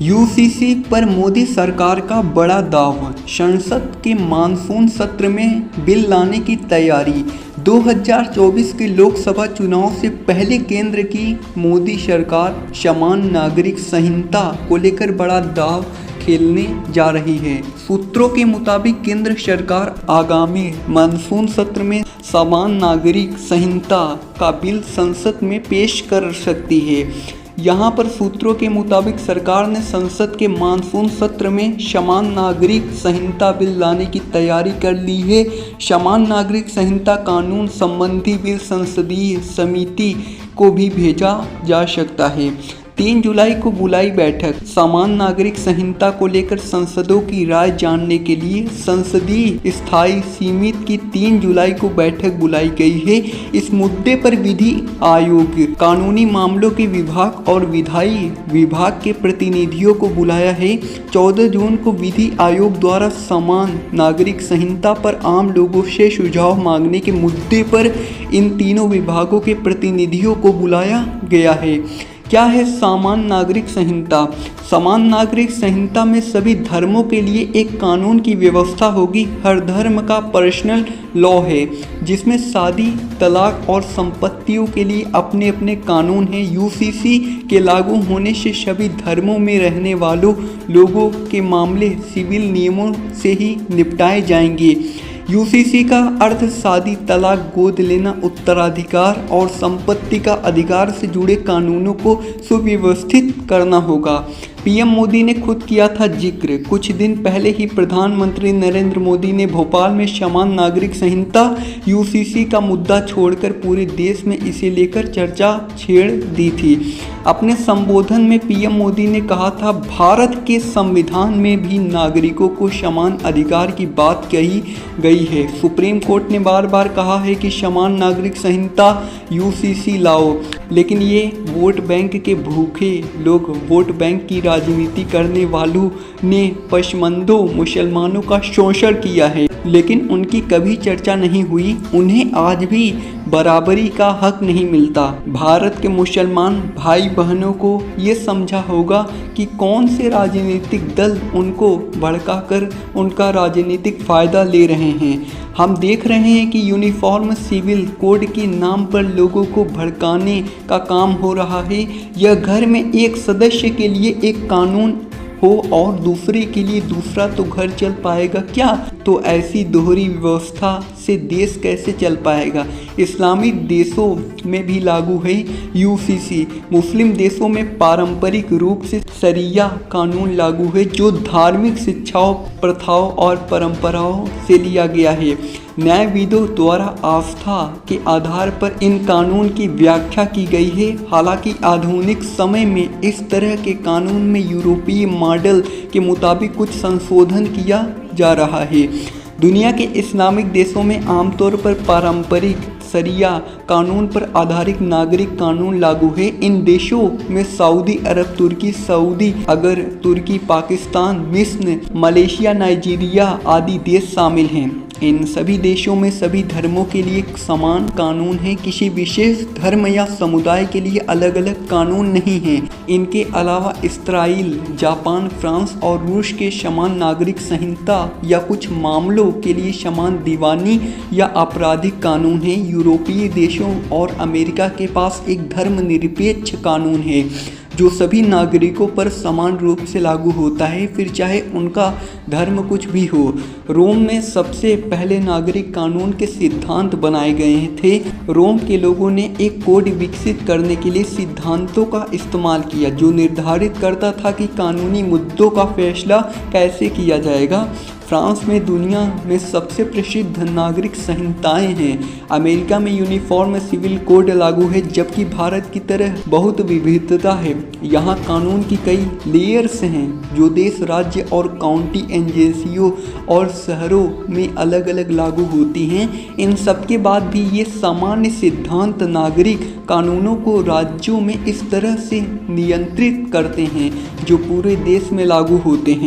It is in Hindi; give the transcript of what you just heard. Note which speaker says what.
Speaker 1: यूसीसी पर मोदी सरकार का बड़ा दाव, संसद के मानसून सत्र में बिल लाने की तैयारी। 2024 के लोकसभा चुनाव से पहले केंद्र की मोदी सरकार समान नागरिक संहिता को लेकर बड़ा दाव खेलने जा रही है। सूत्रों के मुताबिक केंद्र सरकार आगामी मानसून सत्र में समान नागरिक संहिता का बिल संसद में पेश कर सकती है। यहाँ पर सूत्रों के मुताबिक सरकार ने संसद के मानसून सत्र में समान नागरिक संहिता बिल लाने की तैयारी कर ली है। समान नागरिक संहिता कानून संबंधी बिल संसदीय समिति को भी भेजा जा सकता है। 3 जुलाई को बुलाई बैठक। समान नागरिक संहिता को लेकर सांसदों की राय जानने के लिए संसदीय स्थायी समिति की 3 जुलाई को बैठक बुलाई गई है। इस मुद्दे पर विधि आयोग, कानूनी मामलों के विभाग और विधायी विभाग के प्रतिनिधियों को बुलाया है। 14 जून को विधि आयोग द्वारा समान नागरिक संहिता पर आम लोगों से सुझाव मांगने के मुद्दे पर इन तीनों विभागों के प्रतिनिधियों को बुलाया गया है। क्या है समान नागरिक संहिता? समान नागरिक संहिता में सभी धर्मों के लिए एक कानून की व्यवस्था होगी। हर धर्म का पर्सनल लॉ है, जिसमें शादी, तलाक और संपत्तियों के लिए अपने अपने कानून हैं। यूसीसी के लागू होने से सभी धर्मों में रहने वालों लोगों के मामले सिविल नियमों से ही निपटाए जाएंगे। यूसीसी का अर्थ शादी, तलाक, गोद लेना, उत्तराधिकार और संपत्ति का अधिकार से जुड़े कानूनों को सुव्यवस्थित करना होगा। पीएम मोदी ने खुद किया था जिक्र। कुछ दिन पहले ही प्रधानमंत्री नरेंद्र मोदी ने भोपाल में समान नागरिक संहिता यूसीसी का मुद्दा छोड़कर पूरे देश में इसे लेकर चर्चा छेड़ दी थी। अपने संबोधन में पीएम मोदी ने कहा था, भारत के संविधान में भी नागरिकों को समान अधिकार की बात कही गई है। सुप्रीम कोर्ट ने बार बार कहा है कि समान नागरिक संहिता यूसीसी लाओ, लेकिन ये वोट बैंक के भूखे लोग, वोट बैंक की राजनीति करने वालों ने पसमंदों मुसलमानों का शोषण किया है, लेकिन उनकी कभी चर्चा नहीं हुई। उन्हें आज भी बराबरी का हक नहीं मिलता। भारत के मुसलमान भाई बहनों को ये समझा होगा कि कौन से राजनीतिक दल उनको भड़काकर उनका राजनीतिक फ़ायदा ले रहे हैं। हम देख रहे हैं कि यूनिफॉर्म सिविल कोड के नाम पर लोगों को भड़काने का काम हो रहा है। यह घर में एक सदस्य के लिए एक कानून हो और दूसरे के लिए दूसरा, तो घर चल पाएगा क्या? तो ऐसी दोहरी व्यवस्था से देश कैसे चल पाएगा? इस्लामिक देशों में भी लागू है यूसीसी। मुस्लिम देशों में पारंपरिक रूप से शरिया कानून लागू है, जो धार्मिक शिक्षाओं, प्रथाओं और परंपराओं से लिया गया है। न्यायविदों द्वारा आस्था के आधार पर इन कानून की व्याख्या की गई है। हालांकि आधुनिक समय में इस तरह के कानून में यूरोपीय मॉडल के मुताबिक कुछ संशोधन किया जा रहा है। दुनिया के इस्लामिक देशों में आमतौर पर पारंपरिक शरिया कानून पर आधारित नागरिक कानून लागू है। इन देशों में सऊदी अरब, तुर्की, पाकिस्तान, मिस्र, मलेशिया, नाइजीरिया आदि देश शामिल हैं। इन सभी देशों में सभी धर्मों के लिए समान कानून है। किसी विशेष धर्म या समुदाय के लिए अलग अलग कानून नहीं है। इनके अलावा इस्राइल, जापान, फ्रांस और रूस के समान नागरिक संहिता या कुछ मामलों के लिए समान दीवानी या आपराधिक कानून है। यूरोपीय देशों और अमेरिका के पास एक धर्मनिरपेक्ष कानून है, जो सभी नागरिकों पर समान रूप से लागू होता है, फिर चाहे उनका धर्म कुछ भी हो। रोम में सबसे पहले नागरिक कानून के सिद्धांत बनाए गए थे। रोम के लोगों ने एक कोड विकसित करने के लिए सिद्धांतों का इस्तेमाल किया, जो निर्धारित करता था कि कानूनी मुद्दों का फैसला कैसे किया जाएगा। फ्रांस में दुनिया में सबसे प्रसिद्ध नागरिक संहिताएं हैं। अमेरिका में यूनिफॉर्म सिविल कोड लागू है, जबकि भारत की तरह बहुत विविधता है। यहाँ कानून की कई लेयर्स हैं, जो देश, राज्य और काउंटी एजेंसियों और शहरों में अलग अलग लागू होती हैं। इन सब के बाद भी ये सामान्य सिद्धांत नागरिक कानूनों को राज्यों में इस तरह से नियंत्रित करते हैं, जो पूरे देश में लागू होते हैं।